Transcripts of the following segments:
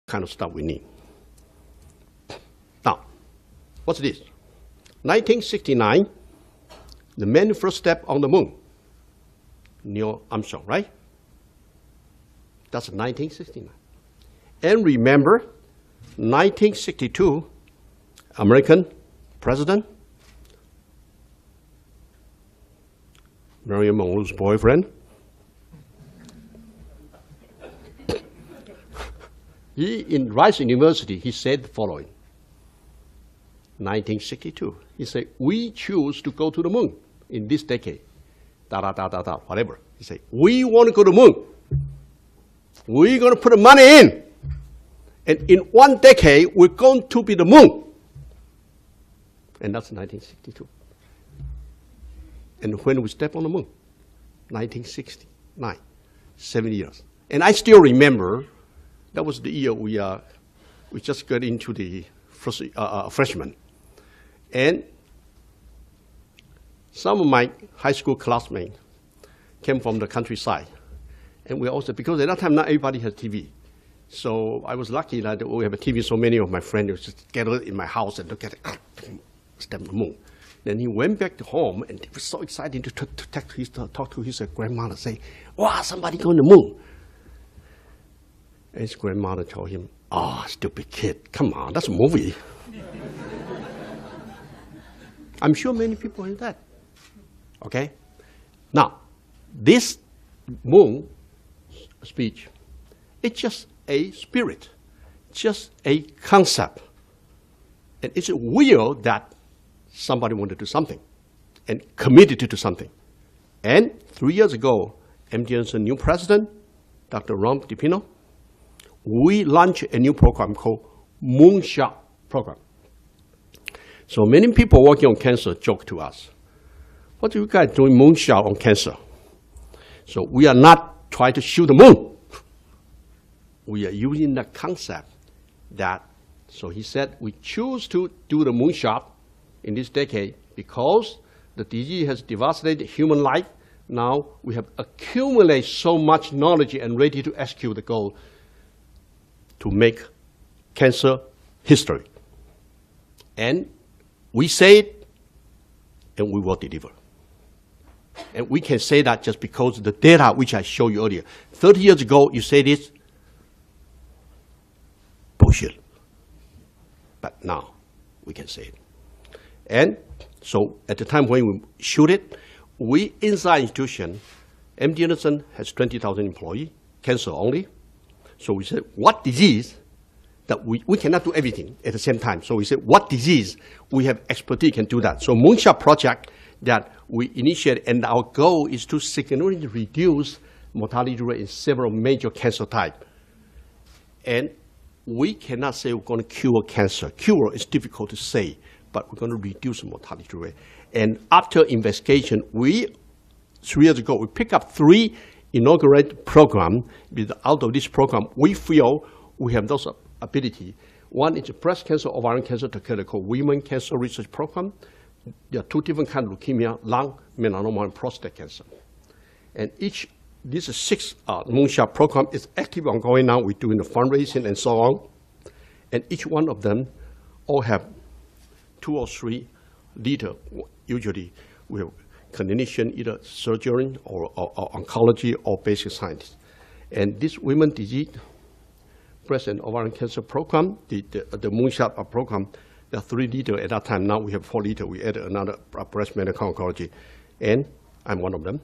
kind of stuff we need. Now, what's this? 1969, the man first step on the moon, Neil Armstrong, right? That's 1969. And remember, 1962, American president, Marilyn Monroe's boyfriend, in Rice University, he said the following. 1962, he said, we choose to go to the moon in this decade, whatever. He said, we want to go to the moon. We're going to put the money in. And in one decade, we're going to be the moon. And that's 1962. And when we step on the moon, 1969, 7 years. And I still remember, that was the year we just got into the first, freshman. And some of my high school classmates came from the countryside. And we also, because at that time, not everybody has TV. So I was lucky that we have a TV, so many of my friends would just gather in my house and look at it, step on the moon. Then he went back to home, and he was so excited to talk to his grandmother, say, wow, somebody going to the moon. And his grandmother told him, oh, stupid kid, come on, that's a movie. I'm sure many people heard that. Okay? Now, this moon speech, it's just a spirit, just a concept. And it's a will that somebody wanted to do something and committed to do something. And 3 years ago, MD Anderson's new president, Dr. Ron DePino, we launched a new program called Moonshot Program. So many people working on cancer joke to us, what are you guys doing moonshot on cancer? So we are not trying to shoot the moon. We are using the concept that, so he said, we choose to do the moonshot in this decade because the disease has devastated human life. Now we have accumulated so much knowledge and ready to execute the goal to make cancer history. And we say it, and we will deliver. And we can say that just because of the data which I showed you earlier. 30 years ago, you say this, bullshit. But now, we can say it. And so at the time when we shoot it, we inside institution, MD Anderson has 20,000 employees, cancer only. So we said, what disease that we cannot do everything at the same time. So we said, what disease we have expertise can do that. So Moonshot project that we initiated, and our goal is to significantly reduce mortality rate in several major cancer types. And we cannot say we're going to cure cancer. Cure is difficult to say, but we're going to reduce mortality rate. And after investigation, 3 years ago, we picked up 3 inaugurated programs. Out of this program, we feel we have those ability. One is breast cancer, ovarian cancer, together called Women Cancer Research Program. There are 2 different kinds of leukemia, lung, melanoma, and prostate cancer. And this is 6 Moonshot program is active ongoing now. We're doing the fundraising and so on. And each one of them all have 2 or 3 leaders. Usually we have clinician, either surgeon or oncology or basic science. And this women disease, breast and ovarian cancer program, the Moonshot program, there are 3 leaders at that time. Now we have 4 leaders. We added another breast medical oncology. And I'm one of them.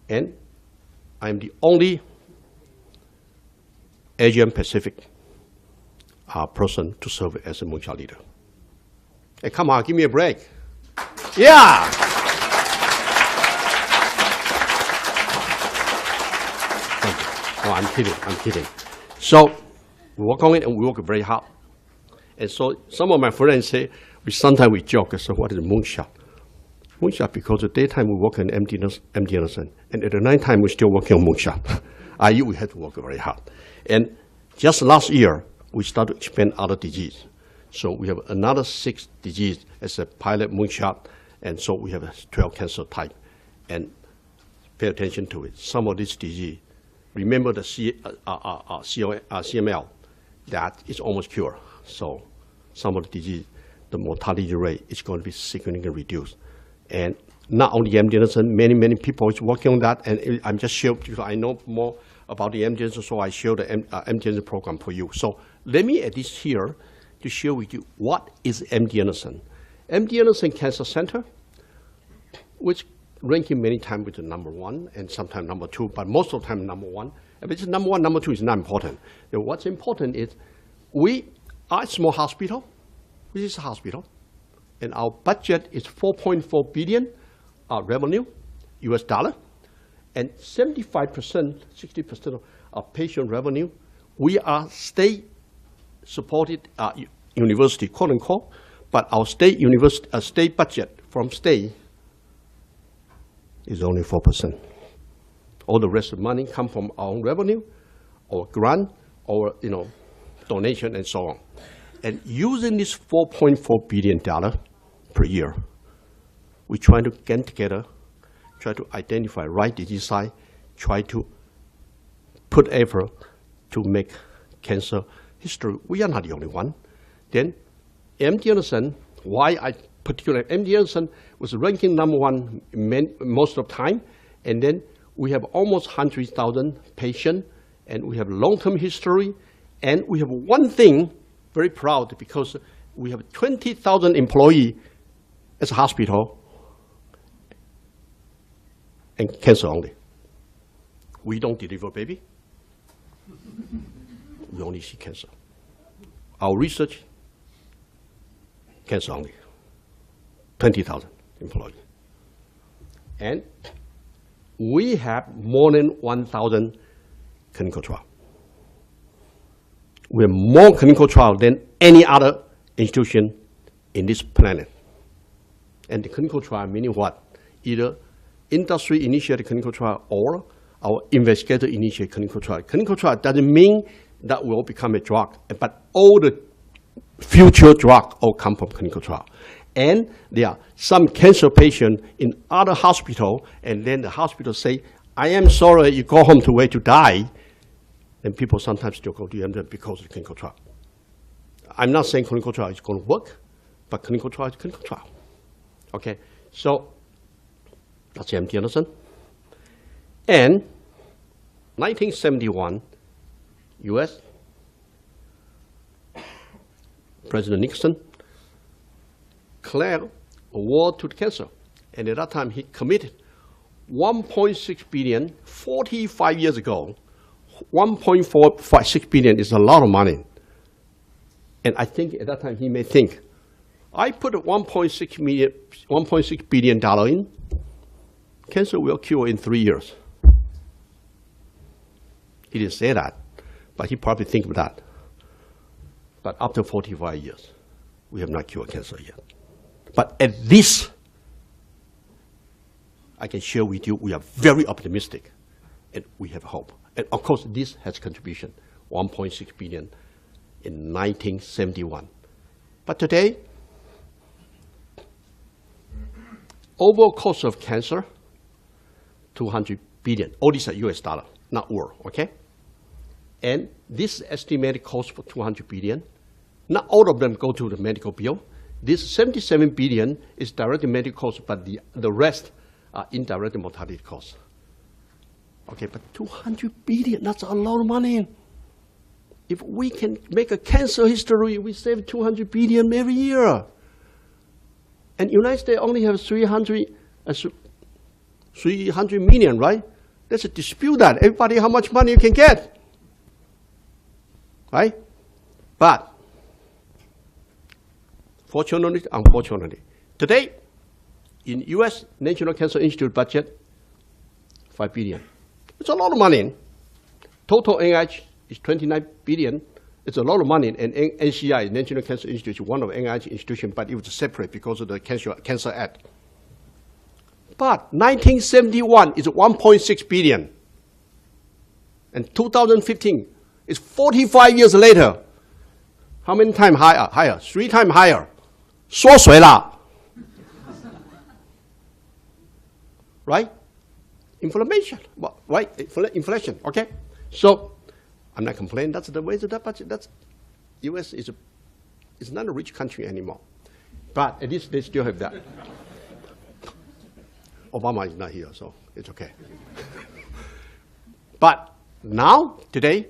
And I'm the only Asian Pacific person to serve as a Moonshot leader. Hey, come on, give me a break. Yeah! Oh, I'm kidding. So we work on it, and we work very hard. And so some of my friends say, sometimes we joke, so what is a moonshot? Moonshot because at daytime we work on MD Anderson, and at the nighttime we're still working on moonshot. i.e. we have to work very hard. And just last year, we started to expand other disease. So we have another 6 disease as a pilot moonshot, and so we have 12 cancer type. And pay attention to it. Some of this disease, remember the CML, that is almost cured. So some of the disease, the mortality rate is going to be significantly reduced. And not only MD Anderson, many people is working on that. And I'm just showing because I know more about the MD Anderson, so I show the MD Anderson program for you. So let me add this here to share with you what is MD Anderson. MD Anderson Cancer Center, which ranking many times with the #1 and sometimes #2, but most of the time #1. If it's #1, #2 is not important. What's important is we are a small hospital. This is a hospital, and our budget is $4.4 billion revenue, US dollar, and 75%, 60% of our patient revenue, we are state-supported university, quote unquote, but our state university, state budget from state is only 4%. All the rest of the money come from our own revenue, or grant, or donation, and so on. And using this $4.4 billion per year, we try to get together, try to identify right disease site, try to put effort to make cancer history. We are not the only one. Then MD Anderson, why I particularly, MD Anderson was ranking #1 most of the time, and then we have almost 100,000 patients, and we have long-term history, and we have one thing, very proud, because we have 20,000 employees as a hospital, and cancer only. We don't deliver baby. We only see cancer. Our research, cancer only. 20,000 employees. And we have more than 1,000 clinical trials. We have more clinical trials than any other institution in this planet. And the clinical trial meaning what? Either industry-initiated clinical trial or our investigator-initiated clinical trial. Clinical trial doesn't mean that will become a drug, but all the future drugs all come from clinical trial. And there are some cancer patients in other hospitals, and then the hospital say, I am sorry, you go home to wait to die. And people sometimes still go to them because of the clinical trial. I'm not saying clinical trial is going to work, but clinical trial is clinical trial. Okay, so that's MD Anderson. And 1971, US, President Nixon declared a war to cancer. And at that time, he committed $1.6 billion 45 years ago. $1.456 billion is a lot of money. And I think at that time he may think, I put $1.6 billion in, cancer will cure in 3 years. He didn't say that, but he probably think of that. But after 45 years, we have not cured cancer yet. But at least, I can share with you, we are very optimistic, and we have hope. And of course, this has contribution, $1.6 billion in 1971. But today, overall cost of cancer, $200 billion. All these are US dollar, not world, okay? And this estimated cost for $200 billion, not all of them go to the medical bill. This $77 billion is direct medical cost, but the rest are indirect mortality costs. Okay, but $200 billion, that's a lot of money. If we can make a cancer history, we save $200 billion every year. And United States only have 300 million, right? Let's dispute that. Everybody, how much money you can get, right? But fortunately, unfortunately, today in U.S. National Cancer Institute budget, $5 billion. It's a lot of money. Total NIH is $29 billion. It's a lot of money. And NCI, National Cancer Institute, is one of NIH institutions, but it was separate because of the Cancer Act. But 1971 is $1.6 billion. And 2015 is 45 years later. How many times higher? Higher. 3 times higher. 缩水了. Right? Inflammation, right? Inflation, okay? So I'm not complaining. That's the way that budget. That's U.S. is not a rich country anymore, but at least they still have that. Obama is not here, so it's okay. But now, today,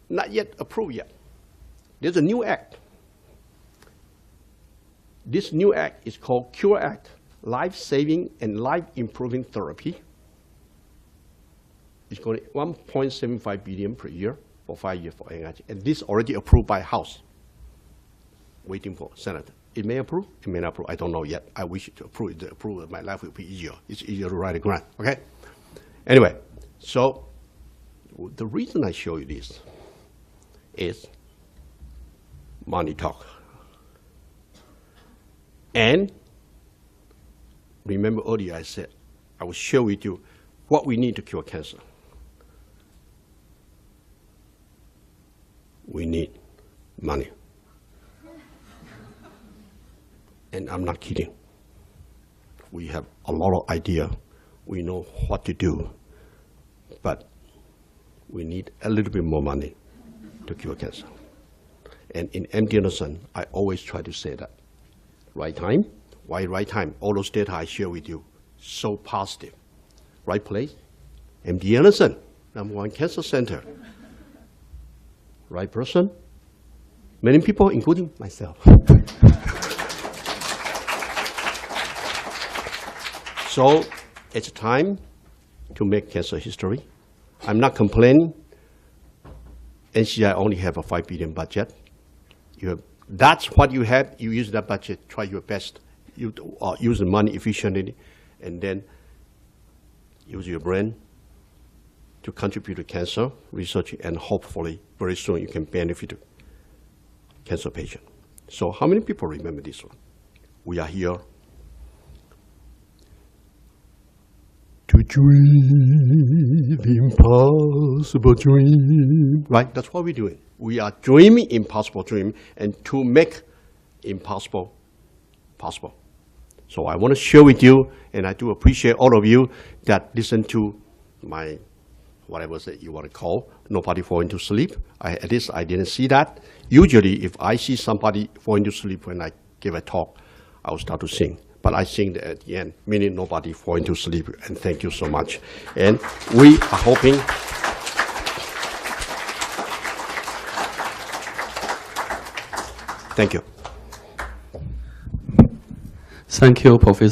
not yet approved yet. There's a new act. This new act is called CURE Act, Life-Saving and Life-Improving Therapy. It's going to $1.75 billion per year for 5 years for NIH. And this already approved by House, waiting for Senate. It may approve, it may not approve. I don't know yet. I wish it to approve. If they approve it, my life will be easier. It's easier to write a grant, okay? Anyway, so the reason I show you this is money talk. And remember earlier I said, I will share with you what we need to cure cancer. We need money. And I'm not kidding. We have a lot of idea. We know what to do. But we need a little bit more money to cure cancer. And in MD Anderson, I always try to say that. Right time? Why right time? All those data I share with you, so positive. Right place? MD Anderson, #1 cancer center. Right person? Many people, including myself. So it's time to make cancer history. I'm not complaining. NCI only have a $5 billion budget. That's what you have. You use that budget. Try your best. You use the money efficiently, and then use your brain to contribute to cancer research, and hopefully very soon you can benefit cancer patient. So how many people remember this one? We are here to dream impossible dream. Right? That's what we're doing. We are dreaming impossible dream and to make impossible possible. So I want to share with you, and I do appreciate all of you that listen to my, whatever that you want to call, nobody fall into sleep. At least I didn't see that. Usually if I see somebody fall into sleep when I give a talk, I will start to sing. But I sing at the end, meaning nobody fall into sleep, and thank you so much. And we are hoping thank you. Thank you, Professor.